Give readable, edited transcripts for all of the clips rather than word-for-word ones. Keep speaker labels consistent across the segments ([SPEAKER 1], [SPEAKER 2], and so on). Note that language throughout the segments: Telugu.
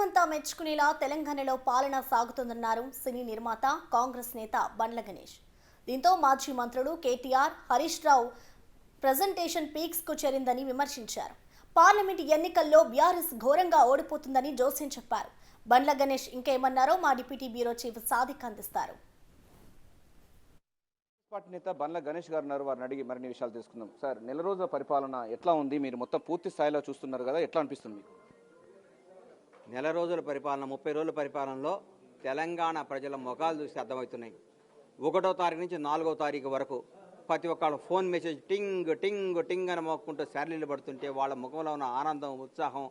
[SPEAKER 1] దేశమంతా మెచ్చుకునేలా తెలంగాణలో పాలన సాగుతుందన్నారు సినీ నిర్మాత కాంగ్రెస్ నేత బండ్ల గణేష్. దీంతో మాజీ మంత్రులు కేటీఆర్, హరీష్ రావు ప్రెజెంటేషన్ పీక్స్ కు చేరిందని విమర్శించారు. పార్లమెంట్ ఎన్నికల్లో బీఆర్ఎస్ ఘోరంగా ఓడిపోతుందని జోస్యం చెప్పారు. బండ్ల గణేష్ ఇంకేమన్నారో మా డిప్యూటీ బ్యూరో చీఫ్ సాదిక్ అందిస్తారు.
[SPEAKER 2] పార్టీ నేత బండ్ల గణేష్ గారు ఉన్నారు, వారిని అడిగి మరిన్ని విషయాలు తెలుసుకుందాం. సార్, నెల రోజుల పరిపాలన ఎట్లా ఉంది? మీరు మొత్తం పూర్తి స్థాయిలో చూస్తున్నారు కదా, ఎట్లా అనిపిస్తుంది మీకు?
[SPEAKER 3] నెల రోజుల పరిపాలన, 30 రోజుల పరిపాలనలో తెలంగాణ ప్రజల ముఖాలు చూసి అర్థమవుతున్నాయి. 1వ తారీఖు నుంచి 4వ తారీఖు వరకు ప్రతి ఒక్కళ్ళ ఫోన్ మెసేజ్ టింగ్ టింగ్ టింగ్ అని మోక్కుంటూ శాలరీలు పడుతుంటే వాళ్ళ ముఖంలో ఉన్న ఆనందం, ఉత్సాహం,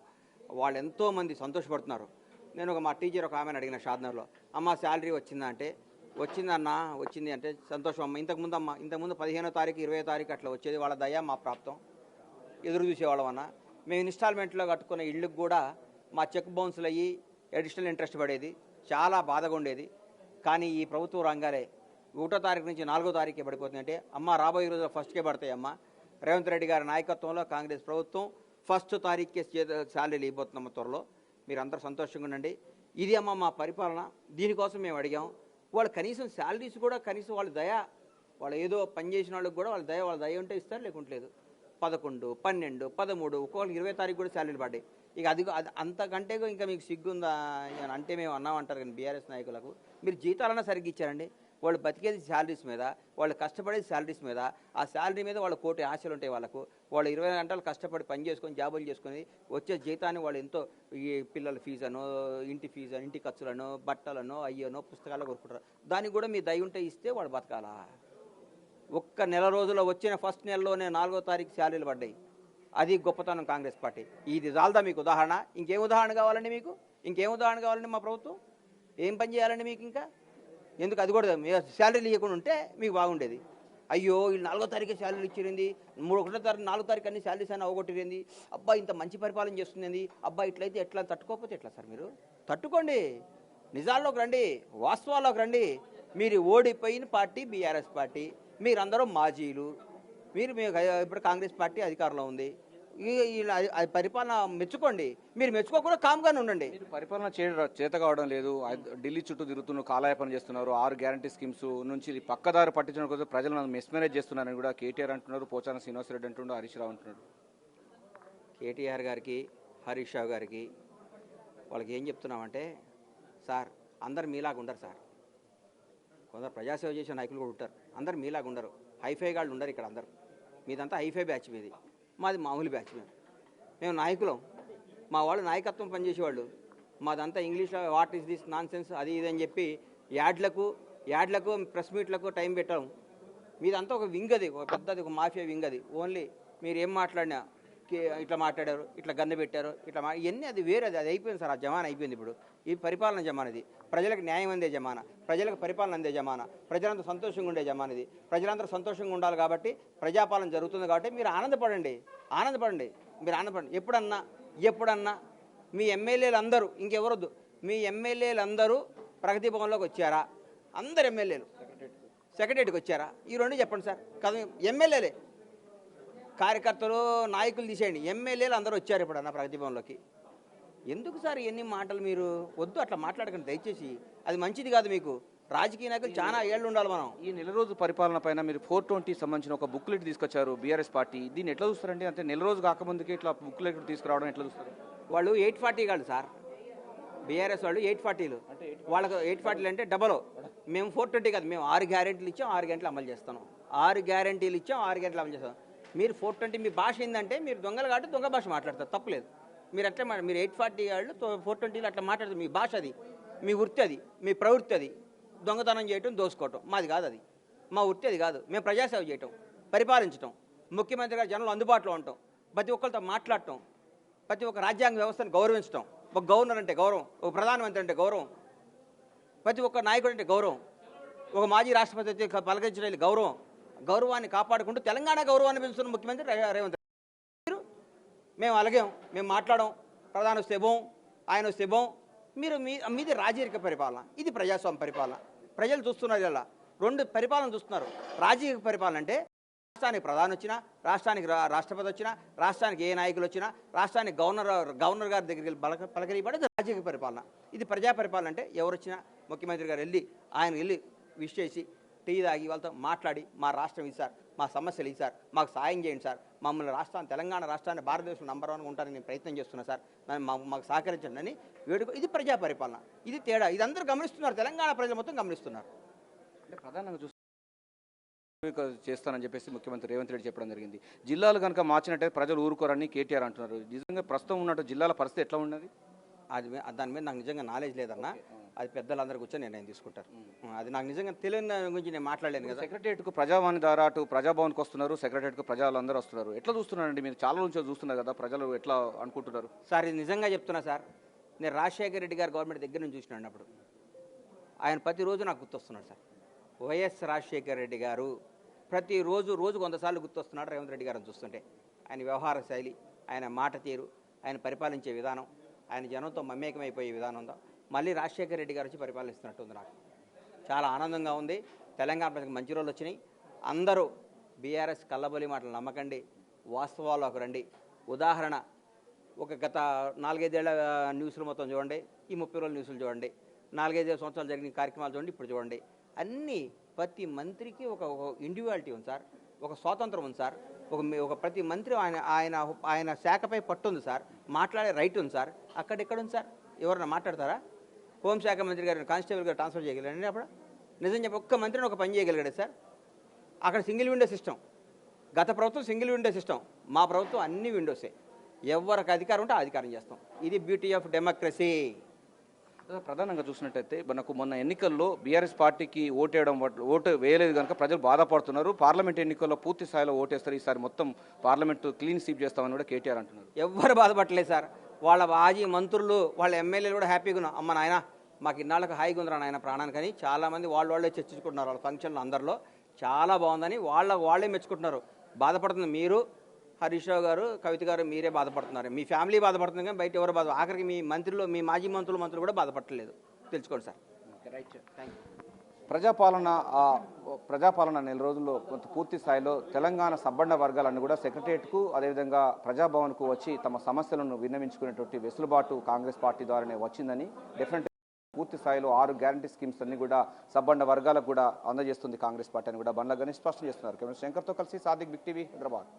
[SPEAKER 3] వాళ్ళు ఎంతోమంది సంతోషపడుతున్నారు. నేను మా టీచర్ ఒక ఆమెను అడిగిన షాద్నగర్లో, అమ్మ శాలరీ వచ్చిందా అంటే, వచ్చిందన్నా, వచ్చింది అంటే సంతోషం అమ్మ. ఇంతకుముందు 15వ తారీఖు 20వ తారీఖు అట్లా వచ్చేది, వాళ్ళ దయ మా ప్రాప్తం, ఎదురు చూసేవాళ్ళం అన్న. మేము ఇన్స్టాల్మెంట్లో కట్టుకున్న ఇళ్ళకి కూడా మా చెక్ బౌన్స్లు అయ్యి అడిషనల్ ఇంట్రెస్ట్ పడేది, చాలా బాధగా ఉండేది. కానీ ఈ ప్రభుత్వ రంగాలే 1వ తారీఖు నుంచి 4వ తారీఖే పడిపోతుందంటే, అమ్మ రాబోయే రోజుల్లో ఫస్ట్కే పడతాయి అమ్మ. రేవంత్ రెడ్డి గారి నాయకత్వంలో కాంగ్రెస్ ప్రభుత్వం 1వ తారీఖుకే శాలరీలు ఇవ్వబోతున్నాం త్వరలో. మీరందరూ సంతోషంగా ఉండండి. ఇది అమ్మ మా పరిపాలన. దీనికోసం మేము అడిగాం. వాళ్ళు కనీసం శాలరీస్ కూడా కనీసం వాళ్ళ దయ, వాళ్ళు ఏదో పని చేసిన వాళ్ళకి కూడా వాళ్ళ దయ ఉంటే ఇస్తారు, లేకుంటలేదు. 11, 12, 13 ఒక్కొక్కరికి 20వ తారీఖు కూడా శాలరీలు పడ్డాయి. ఇక అది అంతకంటే ఇంకా మీకు సిగ్గుందా అంటే మేము అన్నామంటారు. కానీ బీఆర్ఎస్ నాయకులకు మీరు జీతాలన్నా సరిగ్గా ఇచ్చారండి. వాళ్ళు బతికేది శాలరీస్ మీద, వాళ్ళు కష్టపడేది శాలరీస్ మీద. ఆ శాలరీ మీద వాళ్ళ కోటి ఆశలు ఉంటాయి వాళ్ళకు. వాళ్ళు 20 గంటలు కష్టపడి పని చేసుకొని జాబులు చేసుకొని వచ్చే జీతాన్ని వాళ్ళు ఎంతో ఈ పిల్లల ఫీజు అనో, ఇంటి ఫీజు అని, ఇంటి ఖర్చులను, బట్టలను, అయ్యనో, పుస్తకాలు కొనుక్కుంటారు. దానికి కూడా మీ దయ ఉంటే ఇస్తే వాళ్ళు బతకాలా? ఒక్క నెల రోజుల్లో వచ్చిన ఫస్ట్ నెలలోనే 4వ తారీఖు శాలరీలు పడ్డాయి. అది గొప్పతనం కాంగ్రెస్ పార్టీ. ఇది చాలదా మీకు ఉదాహరణ? ఇంకేం ఉదాహరణ కావాలండి మీకు? ఇంకేం ఉదాహరణ కావాలండి? మా ప్రభుత్వం ఏం పని చేయాలండి మీకు ఇంకా? ఎందుకు అది కూడా శాలరీలు ఇవ్వకుండా ఉంటే మీకు బాగుండేది. అయ్యో వీళ్ళు 4వ తారీఖే శాలరీలు ఇచ్చేరింది, 1వ తారీఖు 4వ తారీఖు అన్ని శాలరీస్ అని అవగొట్టిరింది, అబ్బా ఇంత మంచి పరిపాలన చేస్తుంది, అబ్బా ఇట్లయితే ఎట్లా, తట్టుకోకపోతే ఎట్లా సార్? మీరు తట్టుకోండి, నిజాల్లోకి రండి, వాస్తవాల్లోకి రండి. మీరు ఓడిపోయిన పార్టీ బీఆర్ఎస్ పార్టీ, మీరందరూ మాజీలు. మీరు ఇప్పుడు కాంగ్రెస్ పార్టీ అధికారంలో ఉంది. పరిపాలన మెచ్చుకోండి. మీరు మెచ్చుకోకుండా కామ్గానే ఉండండి.
[SPEAKER 2] పరిపాలన చేత కావడం లేదు, ఢిల్లీ చుట్టూ తిరుగుతున్నారు, కాలయాపన చేస్తున్నారు. 6 గ్యారంటీ స్కీమ్స్ నుంచి పక్కదారి పట్టించడం కోసం ప్రజలను మెస్మరైజ్ చేస్తున్నారని కూడా కేటీఆర్ అంటున్నారు, పోచారం శ్రీనివాసరెడ్డి అంటున్నారు, హరీష్ రావు అంటున్నారు.
[SPEAKER 3] కేటీఆర్ గారికి, హరీష్ రావు గారికి వాళ్ళకి ఏం చెప్తున్నామంటే, సార్ అందరు మీలాగా ఉండరు సార్. కొందరు ప్రజాసేవ చేసే నాయకులు కూడా ఉంటారు, అందరు మీలాగా ఉండరు. హైఫై గాళ్ళు ఉండరు ఇక్కడ. అందరు మీదంతా హైఫై బ్యాచ్, మీది మాది మామూలు బ్యాచ్. మేము నాయకులం, మా వాళ్ళు నాయకత్వం పనిచేసేవాళ్ళు. మాదంతా ఇంగ్లీష్లో what is this non sense అది ఇది అని చెప్పి యాడ్లకు ప్రెస్ మీట్లకు టైం పెట్టడం. మీదంతా ఒక వింగ్, అది ఒక పెద్దది, ఒక మాఫియా వింగ్. అది ఓన్లీ మీరు ఏం మాట్లాడినా ఇట్లా మాట్లాడారు, ఇట్లా గన్ను పెట్టారు, ఇట్లా ఇవన్నీ అది వేరే. అది అయిపోయింది సార్. ఆ జమానా అయిపోయింది. ఇప్పుడు ఈ పరిపాలన జమానా, ఇది ప్రజలకు న్యాయం అందే జమానా, ప్రజలకు పరిపాలన అందే జమానా, ప్రజలంతా సంతోషంగా ఉండే జమానా ఇది. ప్రజలందరూ సంతోషంగా ఉండాలి కాబట్టి ప్రజాపాలన జరుగుతుంది కాబట్టి మీరు ఆనందపడండి. మీరు ఆనందపడండి. ఎప్పుడన్నా మీ ఎమ్మెల్యేలు అందరూ, ఇంకెవరొద్దు, మీ ఎమ్మెల్యేలు ప్రగతి భవన్లోకి వచ్చారా? అందరు ఎమ్మెల్యేలు సెక్రటరీకి వచ్చారా? ఈ రెండు చెప్పండి సార్. కదా ఎమ్మెల్యేలే, కార్యకర్తలు నాయకులు తీసేయండి, ఎమ్మెల్యేలు అందరూ వచ్చారు ఇప్పుడు అన్న ప్రగతి భవన్లోకి. ఎందుకు సార్ ఎన్ని మాటలు? మీరు వద్దు, అట్లా మాట్లాడకండి దయచేసి. అది మంచిది కాదు. మీకు రాజకీయ నాయకులు చాలా ఏళ్ళు ఉండాలి. మనం
[SPEAKER 2] ఈ నెల రోజు పరిపాలన పైన మీరు 420 సంబంధించిన ఒక బుక్లెట్ తీసుకొచ్చారు బీఆర్ఎస్ పార్టీ. దీన్ని ఎట్లా చూస్తారండి? అంటే నెల రోజు కాకముందుకే ఇట్లా బుక్లెట్ తీసుకురావడం ఎట్లా చూస్తారు?
[SPEAKER 3] వాళ్ళు 840 కాదు సార్, బీఆర్ఎస్ వాళ్ళు 840లు. వాళ్ళకు 840 అంటే డబల్. మేము 420 కాదు, మేము 6 గ్యారెంటీలు ఇచ్చాం, 6 గంటలు అమలు చేస్తాం. 6 గ్యారెంటీలు ఇచ్చాం, 6 గంటలు అమలు చేస్తాం. మీరు 420, మీ భాష ఏంటంటే మీరు దొంగలు కాబట్టి దొంగ భాష మాట్లాడతారు, తప్పలేదు. మీరు అట్లా మీరు 840 వాళ్ళు 420లో అట్లా మాట్లాడతారు. మీ భాష అది, మీ వృత్తి అది, మీ ప్రవృత్తి అది. దొంగతనం చేయటం, దోసుకోవటం మాది కాదు. అది మా వృత్తి అది కాదు. మేము ప్రజాసేవ చేయటం, పరిపాలించటం, ముఖ్యమంత్రి గారు జనంలో అందుబాటులో ఉండటం, ప్రతి ఒక్కరితో మాట్లాడటం, ప్రతి ఒక్క రాజ్యాంగ వ్యవస్థను గౌరవించడం. ఒక గవర్నర్ అంటే గౌరవం, ఒక ప్రధానమంత్రి అంటే గౌరవం, ప్రతి ఒక్క నాయకుడు అంటే గౌరవం, ఒక మాజీ రాష్ట్రపతి పలకరించడం గౌరవం. గౌరవాన్ని కాపాడుకుంటూ తెలంగాణ గౌరవాన్ని పెంచుతున్న ముఖ్యమంత్రి రేవంత్ రెడ్డి. మేము అలాగే మేము మాట్లాడడం, ప్రధాని వస్తే బోం, ఆయన వస్తే బోం. మీది రాజకీయ పరిపాలన, ఇది ప్రజాస్వామ్య పరిపాలన. ప్రజలు చూస్తున్నారు, ఇలా 2 పరిపాలన చూస్తున్నారు. రాజకీయ పరిపాలన అంటే రాష్ట్రానికి ప్రధాని వచ్చినా, రాష్ట్రానికి రాష్ట్రపతి వచ్చినా, రాష్ట్రానికి ఏ నాయకులు వచ్చినా, రాష్ట్రానికి గవర్నర్ గారి దగ్గరికి వెళ్ళి పలకరియబడేది రాజకీయ పరిపాలన. ఇది ప్రజా పరిపాలన అంటే ఎవరు వచ్చినా ముఖ్యమంత్రి గారు ఆయన వెళ్ళి విష్ చేసి టీ తాగి వాళ్ళతో మాట్లాడి మా రాష్ట్రం ఇది సార్, మా సమస్యలు ఇది సార్, మాకు సాయం చేయండి సార్, మమ్మల్ని తెలంగాణ రాష్ట్రాన్ని భారతదేశం నంబర్ 1 ఉంటానని నేను ప్రయత్నం చేస్తున్నా సార్, మాకు సహకరించండి అని ఇది ప్రజా పరిపాలన. ఇది తేడా. ఇది అందరూ గమనిస్తున్నారు, తెలంగాణ ప్రజలు మొత్తం గమనిస్తున్నారు.
[SPEAKER 2] అంటే ప్రధానంగా చేస్తానని చెప్పేసి ముఖ్యమంత్రి రేవంత్ రెడ్డి చెప్పడం జరిగింది. జిల్లాలు కనుక మార్చినట్టయితే ప్రజలు ఊరుకోరని కేటీఆర్ అంటున్నారు. నిజంగా ప్రస్తుతం ఉన్నట్టు జిల్లాల పరిస్థితి ఎట్లా ఉన్నది?
[SPEAKER 3] దాని మీద నాకు నిజంగా నాలెడ్జ్ లేదన్నా. అది పెద్దలందరూ కూర్చొని నిర్ణయం తీసుకుంటారు. అది నాకు నిజంగా తెలియని దాని గురించి నేను మాట్లాడలేను కదా.
[SPEAKER 2] సెక్రటరియట్కు ప్రజావాణి ద్వారా అటు ప్రజాభవన్కి వస్తున్నారు, సెక్రటరియట్కు ప్రజలందరూ వస్తున్నారు. ఎట్లా చూస్తున్నారండి మీరు? చాలా నుంచి చూస్తున్నారు కదా, ప్రజలు ఎట్లా అనుకుంటున్నారు?
[SPEAKER 3] సార్ ఇది నిజంగా చెప్తున్నా సార్, నేను రాజశేఖర రెడ్డి గారు గవర్నమెంట్ దగ్గర నుంచి చూసినాను. అప్పుడు ఆయన ప్రతిరోజు నాకు గుర్తొస్తున్నాడు సార్. వైఎస్ రాజశేఖర రెడ్డి గారు ప్రతిరోజు 100 సార్లు గుర్తొస్తున్నాడు రేవంత్ రెడ్డి గారిని చూస్తుంటే. ఆయన వ్యవహార శైలి, ఆయన మాట తీరు, ఆయన పరిపాలించే విధానం, ఆయన జనంతో మమేకమైపోయే విధానం ఉందో మళ్ళీ రాజశేఖర రెడ్డి గారు వచ్చి పరిపాలిస్తున్నట్టుంది. నాకు చాలా ఆనందంగా ఉంది. తెలంగాణ ప్రజలకు మంచి రోజులు వచ్చినాయి. అందరూ బీఆర్ఎస్ కల్లబొలి మాటలు నమ్మకండి, వాస్తవాల్లోకి రండి. ఉదాహరణ, గత 4-5 ఏళ్ల న్యూస్లు మొత్తం చూడండి, ఈ 30 రోజుల న్యూస్లు చూడండి, 4-5 సంవత్సరాలు జరిగిన కార్యక్రమాలు చూడండి, ఇప్పుడు చూడండి. అన్నీ ప్రతి మంత్రికి ఒక ఇండివిజువాలిటీ ఉంది సార్, ఒక స్వాతంత్రం ఉంది సార్, ఒక ప్రతి మంత్రి ఆయన శాఖపై పట్టు ఉంది సార్, మాట్లాడే రైట్ ఉంది సార్. అక్కడెక్కడ ఉంది సార్? ఎవరన్నా మాట్లాడతారా? హోంశాఖ మంత్రి గారిని కానిస్టేబుల్ గారు ట్రాన్స్ఫర్ చేయగలరండి? అప్పుడు నిజం చెప్పి ఒక్క మంత్రిని ఒక పని చేయగలిగాడు సార్. అక్కడ సింగిల్ విండో సిస్టమ్. గత ప్రభుత్వం సింగిల్ విండో సిస్టమ్, మా ప్రభుత్వం అన్ని విండోసే. ఎవరికి అధికారం ఉంటే అధికారం చేస్తాం. ఇది బ్యూటీ ఆఫ్ డెమోక్రసీ.
[SPEAKER 2] ప్రధానంగా చూసినట్టయితే మనకు మొన్న ఎన్నికల్లో బీఆర్ఎస్ పార్టీకి ఓటు వేయలేదు కనుక ప్రజలు బాధపడుతున్నారు. పార్లమెంట్ ఎన్నికల్లో పూర్తి స్థాయిలో ఓటేస్తారు, ఈసారి మొత్తం పార్లమెంట్ క్లీన్ స్వీప్ చేస్తామని కూడా కేటీఆర్ అంటున్నారు.
[SPEAKER 3] ఎవ్వరు బాధపడలేదు సార్. వాళ్ళ మాజీ మంత్రులు, వాళ్ళ ఎమ్మెల్యేలు కూడా హ్యాపీగా ఉన్నాం. అమ్మ నాయన మాకు ఇన్నాళ్ళకి హాయిగా ఉందిరా నాయన ప్రాణానికి అని చాలామంది వాళ్ళే చర్చించుకుంటున్నారు. వాళ్ళ ఫంక్షన్లు అందరిలో చాలా బాగుందని వాళ్ళే మెచ్చుకుంటున్నారు. బాధపడుతుంది మీరు, హరీష్ రావు గారు, కవిత గారు, మీరే బాధపడుతున్నారు. మీ ఫ్యామిలీ బాధపడుతుంది కానీ బయట ఎవరు ఆఖరికి మీ మాజీ మంత్రులు కూడా బాధపడలేదు. తెలుసుకోండి sir.
[SPEAKER 2] Right, thank you. Prajapalana నెల రోజుల్లో కొంత పూర్తి స్థాయిలో తెలంగాణ సబ్బండ వర్గాలన్నీ కూడా సెక్రటరియట్కు అదేవిధంగా ప్రజాభవన్కు వచ్చి తమ సమస్యలను విన్నవించుకునేటువంటి వెసులుబాటు కాంగ్రెస్ పార్టీ ద్వారానే వచ్చిందని, డెఫినెట్ పూర్తి స్థాయిలో 6 గ్యారంటీ స్కీమ్స్ అన్ని కూడా సబ్బండ వర్గాలకు కూడా అందజేస్తుంది కాంగ్రెస్ పార్టీ అని కూడా బండ్ల గణేష్ స్పష్టం చేస్తున్నారు. కెమెరా శంకర్తో కలిసి సాదిక్, బిగ్ టీవీ, హైదరాబాద్.